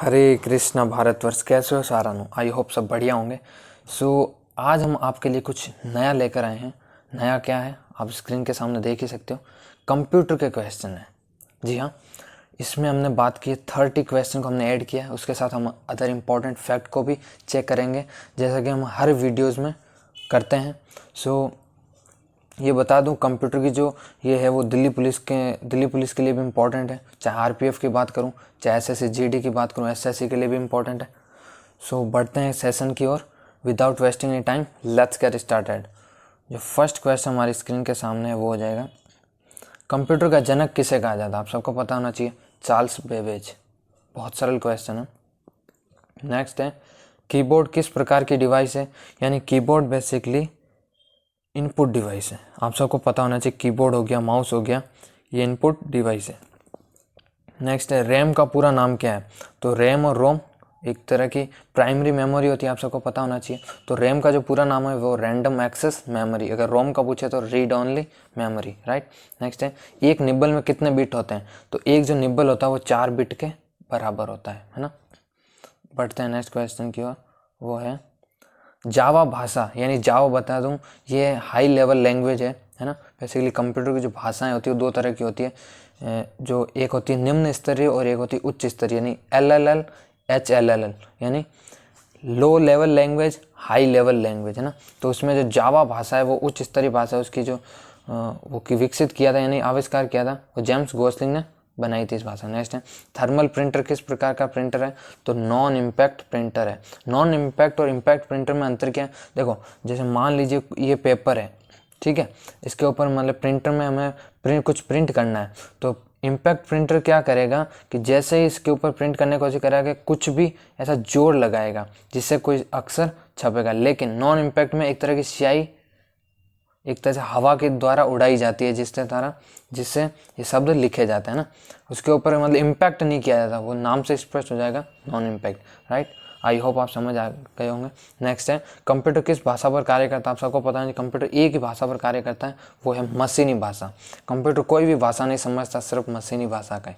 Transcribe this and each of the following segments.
हरे कृष्णा भारतवर्ष, कैसे हो सारानु? I hope सब बढ़िया होंगे। आज हम आपके लिए कुछ नया लेकर आए हैं। नया क्या है आप स्क्रीन के सामने देख ही सकते हो। कंप्यूटर के क्वेश्चन है। जी हाँ, इसमें हमने बात की 30 क्वेश्चन को हमने ऐड किया है। उसके साथ हम अदर इम्पॉर्टेंट फैक्ट को भी चेक करेंगे, जैसा कि हम हर वीडियोज़ में करते हैं। ये बता दूं, कंप्यूटर की जो ये है वो दिल्ली पुलिस के लिए भी इम्पोर्टेंट है। चाहे आरपीएफ की बात करूं, चाहे एसएससी जीडी की बात करूं, एसएससी के लिए भी इम्पोर्टेंट है। बढ़ते हैं सेशन की ओर। Without wasting any time, let's get started. जो फर्स्ट क्वेश्चन हमारी स्क्रीन के सामने है वो हो जाएगा, कंप्यूटर का जनक किसे कहा जाता है? आप सबको पता होना चाहिए, चार्ल्स बेबेज। बहुत सरल क्वेश्चन है। नेक्स्ट है, कीबोर्ड किस प्रकार की डिवाइस है? यानी कीबोर्ड बेसिकली इनपुट डिवाइस है। आप सबको पता होना चाहिए, कीबोर्ड हो गया, माउस हो गया, ये इनपुट डिवाइस है। नेक्स्ट है, रैम का पूरा नाम क्या है? तो रैम और रोम एक तरह की प्राइमरी मेमोरी होती है, आप सबको पता होना चाहिए। तो रैम का जो पूरा नाम है वो रैंडम एक्सेस मेमोरी। अगर रोम का पूछे तो read only memory, right. Next है, एक निब्बल में कितने बिट होते हैं? तो एक जो निब्बल होता है वो 4 बिट के बराबर होता है ना। बढ़ते हैं नेक्स्ट क्वेश्चन की ओर, वो है जावा भाषा। यानी जावा बता दूं, ये हाई लेवल लैंग्वेज है ना। बेसिकली कंप्यूटर की जो भाषाएं होती है वो दो तरह की होती है। जो एक होती है निम्न स्तरीय और एक होती है उच्च स्तरीय, यानी LLL HLLL, यानी low level language, high level language, है ना। तो उसमें जो जावा भाषा है वो उच्च स्तरीय भाषा है। उसकी जो वो विकसित किया था, यानी आविष्कार किया था, वो जेम्स गोसलिंग ने बनाई थी इस भाषा। नेक्स्ट है, थर्मल प्रिंटर किस प्रकार का प्रिंटर है? तो नॉन इम्पैक्ट प्रिंटर है। नॉन इम्पैक्ट और इम्पैक्ट प्रिंटर में अंतर क्या है? देखो, जैसे मान लीजिए ये पेपर है, ठीक है, इसके ऊपर मतलब प्रिंटर में हमें कुछ प्रिंट करना है, तो इम्पैक्ट प्रिंटर क्या करेगा कि जैसे ही इसके ऊपर प्रिंट करने की कोशिश करेगा, कुछ भी ऐसा जोर लगाएगा जिससे कोई अक्षर छपेगा। लेकिन नॉन इम्पैक्ट में एक तरह की स्याही एक तरह से हवा के द्वारा उड़ाई जाती है, जिससे ये शब्द लिखे जाते हैं ना। उसके ऊपर मतलब इम्पैक्ट नहीं किया जाता, वो नाम से स्पष्ट हो जाएगा, non impact, right. I hope आप समझ आ गए होंगे। नेक्स्ट है, कंप्यूटर किस भाषा पर कार्य करता है? आप सबको पता है कंप्यूटर एक ही भाषा पर कार्य करता है, वो है मशीनी भाषा। कंप्यूटर कोई भी भाषा नहीं समझता, सिर्फ मशीनी भाषा का है।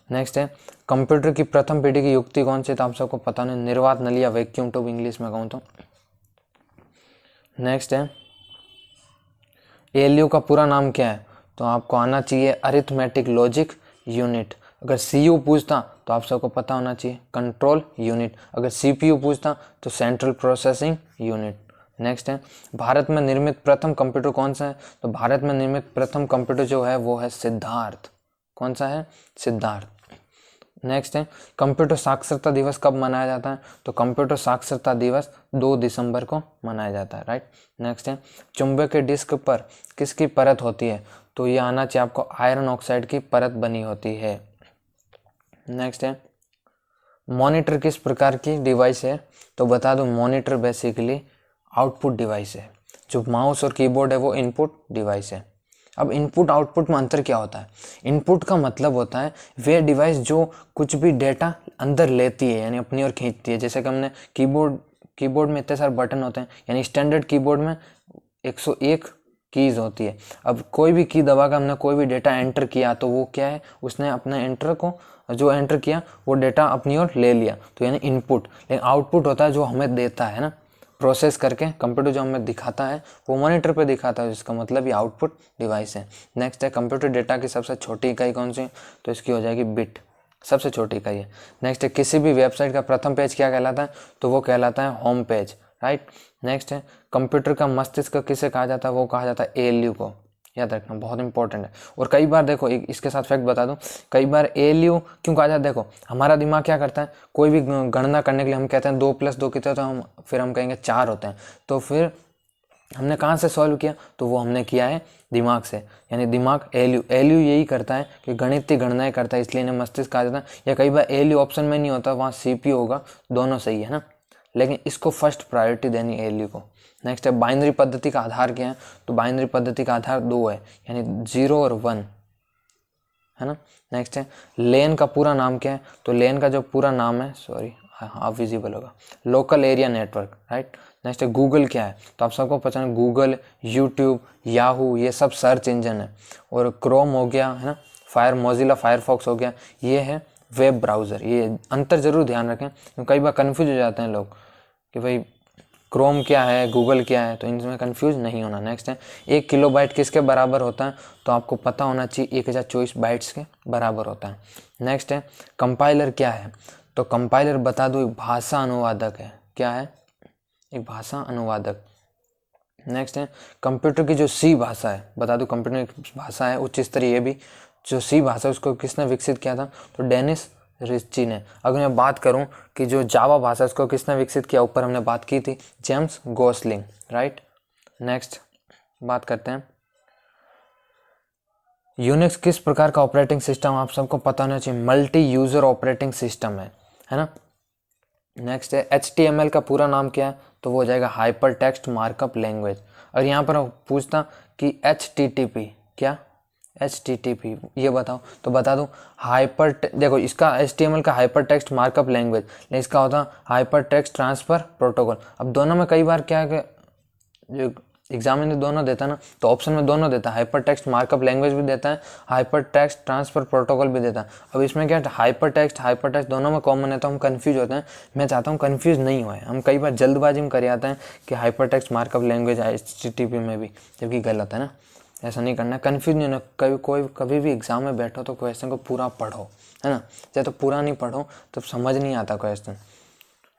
नेक्स्ट है, कंप्यूटर की प्रथम पीढ़ी की युक्ति कौन सी? तो आप सबको पता नहीं, निर्वात नली या वैक्यूम ट्यूब इंग्लिश में कहूँ तो। नेक्स्ट है, ALU का पूरा नाम क्या है? तो आपको आना चाहिए अरिथमेटिक लॉजिक यूनिट। अगर CU पूछता तो आप सबको पता होना चाहिए कंट्रोल यूनिट। अगर CPU पूछता तो सेंट्रल प्रोसेसिंग यूनिट। नेक्स्ट है, भारत में निर्मित प्रथम कंप्यूटर कौन सा है? तो भारत में निर्मित प्रथम कंप्यूटर जो है वो है सिद्धार्थ। कौन सा है? सिद्धार्थ। नेक्स्ट है, कंप्यूटर साक्षरता दिवस कब मनाया जाता है? तो कंप्यूटर साक्षरता दिवस 2 दिसंबर को मनाया जाता है, राइट। नेक्स्ट है, चुंबकीय डिस्क पर किसकी परत होती है? तो ये आना चाहिए आपको, आयरन ऑक्साइड की परत बनी होती है। नेक्स्ट है, मॉनिटर किस प्रकार की डिवाइस है? तो बता दूं, मॉनिटर बेसिकली आउटपुट डिवाइस है। जो माउस और कीबोर्ड है वो इनपुट डिवाइस है। अब इनपुट आउटपुट में अंतर क्या होता है? इनपुट का मतलब होता है वे डिवाइस जो कुछ भी डेटा अंदर लेती है, यानी अपनी ओर खींचती है। जैसे कि हमने कीबोर्ड में इतने सारे बटन होते हैं, यानी स्टैंडर्ड कीबोर्ड में 101 कीज होती है। अब कोई भी की दबा कर हमने कोई भी डेटा एंटर किया तो वो क्या है, उसने अपने एंटर को जो एंटर किया वो डेटा अपनी ओर ले लिया, तो यानी इनपुट। लेकिन आउटपुट होता है जो हमें देता है ना, प्रोसेस करके कंप्यूटर जो हमें दिखाता है वो मॉनिटर पे दिखाता है, जिसका मतलब ये आउटपुट डिवाइस है। नेक्स्ट है, कंप्यूटर डेटा की सबसे छोटी इकाई कौन सी? तो इसकी हो जाएगी बिट, सबसे छोटी इकाई है। नेक्स्ट है, किसी भी वेबसाइट का प्रथम पेज क्या कहलाता है? तो वो कहलाता है होम पेज, राइट। नेक्स्ट है, कंप्यूटर का मस्तिष्क किसे कहा जाता है? वो कहा जाता है ALU को। याद रखना, बहुत इंपॉर्टेंट है। और कई बार देखो, इसके साथ फैक्ट बता दूं, कई बार ALU क्यों कहा जाता है? देखो, हमारा दिमाग क्या करता है, कोई भी गणना करने के लिए हम कहते हैं 2 + 2 कितने, तो फिर हम कहेंगे 4 होते हैं। तो फिर हमने कहाँ से सॉल्व किया? तो वो हमने किया है दिमाग से, यानी दिमाग ALU यही करता है कि गणितीय गणनाएं करता है, इसलिए इन्हें मस्तिष्क कहा जाता है। या कई बार ALU ऑप्शन में नहीं होता, वहाँ CPU होगा, दोनों सही है ना, लेकिन इसको फर्स्ट प्रायोरिटी देनी ALU को। नेक्स्ट है, बाइनरी पद्धति का आधार क्या है? तो बाइनरी पद्धति का आधार 2 है, यानी 0 और 1, है ना। नेक्स्ट है, लेन का पूरा नाम क्या है? तो लेन का जो पूरा नाम है, सॉरी हाँ विजिबल होगा, local area network, right. Next है, गूगल क्या है? तो आप सबको पता है गूगल, यूट्यूब, याहू, ये सब सर्च इंजन है। और क्रोम हो गया, है ना, मोजिला फायरफॉक्स हो गया, ये है वेब ब्राउज़र। ये अंतर ज़रूर ध्यान रखें, क्योंकि कई बार कन्फ्यूज हो जाते हैं लोग कि भाई क्रोम क्या है, गूगल क्या है, तो इनमें कंफ्यूज नहीं होना। नेक्स्ट है 1 किलोबाइट किसके बराबर होता है, तो आपको पता होना चाहिए 1024 बाइट्स के बराबर होता है। नेक्स्ट है कंपाइलर क्या है, तो कंपाइलर बता दो एक भाषा अनुवादक है। क्या है? एक भाषा अनुवादक। नेक्स्ट है कंप्यूटर की जो सी भाषा है, बता दो कंप्यूटर की भाषा है उच्च स्तरीय। ये भी जो सी भाषा उसको किसने विकसित किया था, तो डेनिस रिच्ची ने। अगर मैं बात करूं कि जो जावा भाषा उसको किसने विकसित किया, ऊपर हमने बात की थी, जेम्स गोसलिंग, राइट। नेक्स्ट बात करते हैं यूनिक्स किस प्रकार का ऑपरेटिंग सिस्टम, आप सबको पता होना चाहिए, मल्टी यूजर ऑपरेटिंग सिस्टम है ना। नेक्स्ट है HTML का पूरा नाम क्या है, तो वो हो जाएगा हाइपर टेक्स्ट मार्कअप लैंग्वेज। और यहाँ पर पूछता कि HTTP क्या, HTTP ये बताओ, तो बता दूँ देखो इसका HTML का हाइपर टेक्स्ट मार्कअप लैंग्वेज, लेकिन इसका होता हाइपर टेक्स्ट ट्रांसफर प्रोटोकॉल। अब दोनों में कई बार क्या है कि जो एग्जाम में दोनों देता है ना, तो ऑप्शन में दोनों देता है, हाइपर टेक्स्ट मार्कअप लैंग्वेज भी देता है, हाइपर टेक्स्ट ट्रांसफर प्रोटोकॉल भी देता है। अब इसमें क्या है, हाइपर टेक्स्ट दोनों में कॉमन है, तो हम कंफ्यूज होते हैं। मैं चाहता हूँ कंफ्यूज नहीं हुए, हम कई बार जल्दबाजी में कर आते हैं कि hyper text markup language HTTP में भी, जबकि गलत है ना। ऐसा नहीं करना, कंफ्यूज नहीं होना। कभी भी एग्जाम में बैठो तो क्वेश्चन को पूरा पढ़ो, है ना। चाहे तो पूरा नहीं पढ़ो तो समझ नहीं आता क्वेश्चन।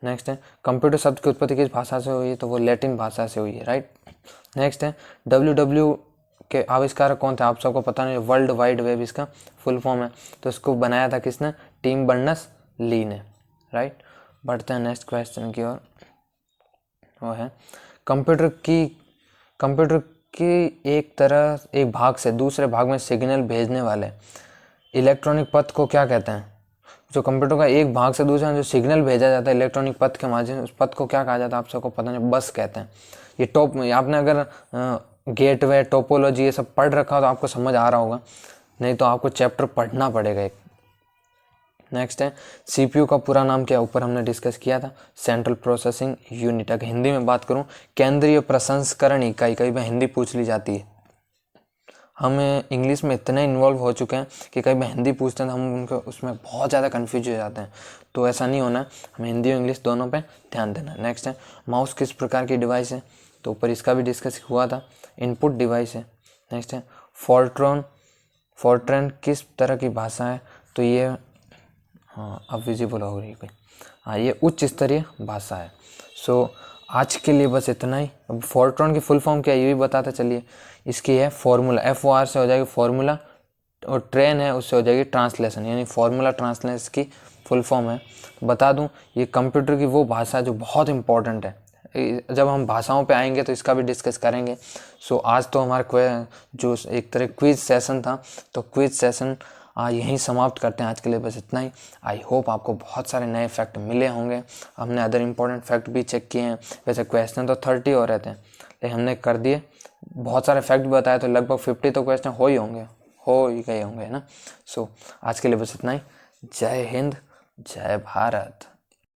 नेक्स्ट है कंप्यूटर शब्द की उत्पत्ति किस भाषा से हुई है, तो वो लैटिन भाषा से हुई है, राइट। नेक्स्ट है WW के आविष्कारक कौन थे, आप सबको पता नहीं, वर्ल्ड वाइड वेब इसका फुल फॉर्म है, तो इसको बनाया था किसने, टीम बर्नर्स ली ने, राइट। बढ़ते हैं नेक्स्ट क्वेश्चन की ओर, वो है कंप्यूटर की एक भाग से दूसरे भाग में सिग्नल भेजने वाले इलेक्ट्रॉनिक पथ को क्या कहते हैं। जो कंप्यूटर का एक भाग से दूसरे जो सिग्नल भेजा जाता है इलेक्ट्रॉनिक पथ के माध्यम, उस पथ को क्या कहा जाता है, आप सबको पता नहीं, बस कहते हैं। ये आपने अगर गेटवे टोपोलॉजी ये सब पढ़ रखा हो तो आपको समझ आ रहा होगा, नहीं तो आपको चैप्टर पढ़ना पड़ेगा एक। नेक्स्ट है CPU का पूरा नाम क्या है, ऊपर हमने डिस्कस किया था, सेंट्रल प्रोसेसिंग यूनिट। अगर हिंदी में बात करूं, केंद्रीय प्रसंस्करण इकाई। कई बार हिंदी पूछ ली जाती है, हम इंग्लिश में इतने इन्वॉल्व हो चुके हैं कि कई बार हिंदी पूछते हैं तो हम उनको उसमें बहुत ज़्यादा कन्फ्यूज हो जाते हैं, तो ऐसा नहीं होना, हमें हिंदी और इंग्लिश दोनों पे ध्यान देना। नेक्स्ट है माउस किस प्रकार की डिवाइस है, तो ऊपर इसका भी डिस्कस हुआ था, इनपुट डिवाइस है। नेक्स्ट है फोर्ट्रन किस तरह की भाषा है, तो ये अब विजिबल हो रही कोई, ये उच्च स्तरीय भाषा है। सो आज के लिए बस इतना ही। अब फोर्ट्रॉन की फुल फॉर्म क्या है ये भी बताते चलिए, इसकी है फॉर्मूला, FOR से हो जाएगी फॉर्मूला, और ट्रेन है उससे हो जाएगी ट्रांसलेशन, यानी फॉर्मूला ट्रांसलेशन की फुल फॉर्म है। बता दूं ये कंप्यूटर की वो भाषा जो बहुत इंपॉर्टेंट है, जब हम भाषाओं पे आएंगे तो इसका भी डिस्कस करेंगे। सो आज तो हमारा जो एक तरह क्विज सेशन था, तो क्विज सेशन यहीं समाप्त करते हैं, आज के लिए बस इतना ही। आई होप आपको बहुत सारे नए फैक्ट मिले होंगे। हमने अदर इम्पोर्टेंट फैक्ट भी चेक किए हैं, वैसे क्वेश्चन तो 30 हो रहे थे लेकिन हमने कर दिए, बहुत सारे फैक्ट भी बताए, तो लगभग 50 तो क्वेश्चन हो ही गए होंगे, है ना। सो आज के लिए बस इतना ही। जय हिंद, जय भारत।